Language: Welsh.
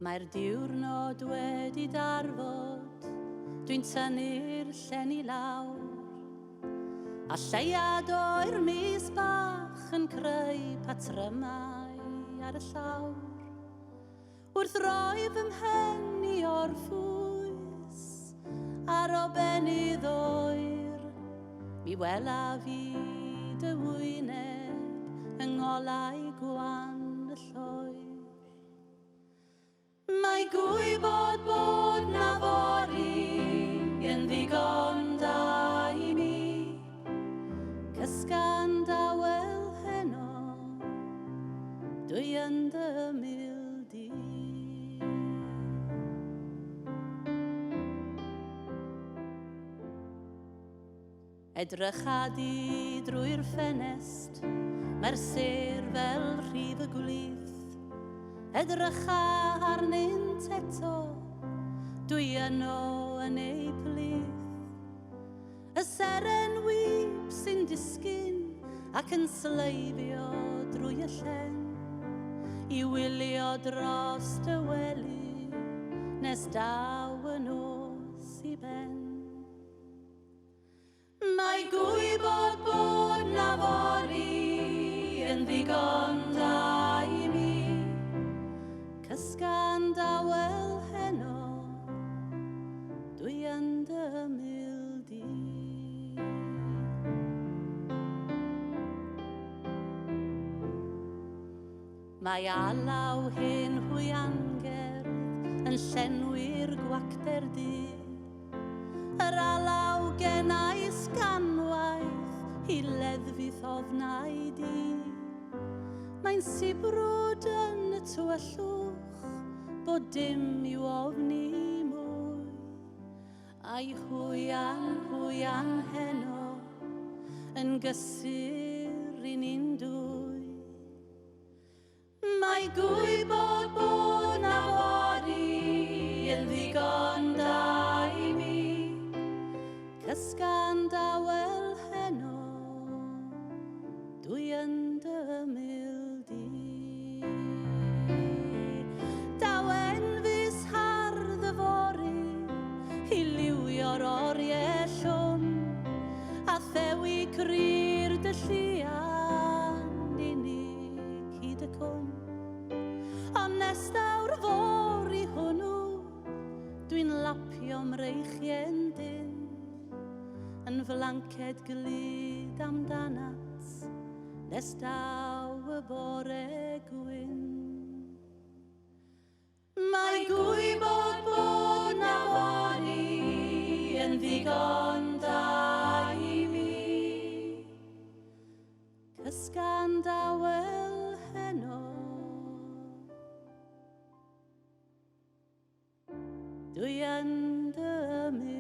Mae'r diwrnod wedi darfod, dwi'n tynnu'r llen i lawr, a lleiad o'r mis bach yn creu patrymau ar y llawr. Wrth roi fy mhen i o'r ffwys, ar o benydd oer, mi wela fi dy wyneb yng ngolau gwan y lloer. Mae gwybod bod na fori yn ddigon da i mi, cysgan dawel heno, dwi yn dy mildi. Edrycha di drwy'r ffenest, mae'r sêr fel rhif y gwlydd. Edrycha arnynt eto, dwi yno yn ei plydd. Y seren wyb sy'n disgyn ac yn sleifio drwy y llen, i wylio dros dy wely nes daw y nos i ben. Mae gwybod bod na fori yn ddigon da i mi, cysgan dawel heno, dwi yn dy mildi. Mae alaw hen hwyangerdd yn llenwi'r gwacter dydd. Yr alaw gennau sganwaith i leddfu ddofnau di. Mae'n sibrwd yn y tywyllwch bod dim i'w ofni mwy, a'i hwyan heno yn gysur i ni'n dwy. Mae gwybod bod na fori yn ddigon da i mi, cysgan dawel heno, dwi yn dy mildi. Dawen fus hardd y fori i liwio'r oriau llwn, a thewi cryr dy llian unig hyd y cwm. Ond nes daw'r fori hwnnw, dwi'n lapio'm reichien dyn, yn flanced glyd amdanat nes daw y bore gwyn. Mae gwybod bod na fori yn ddigon da i mi, cysgan dawel heno, dwi yn dy mildi.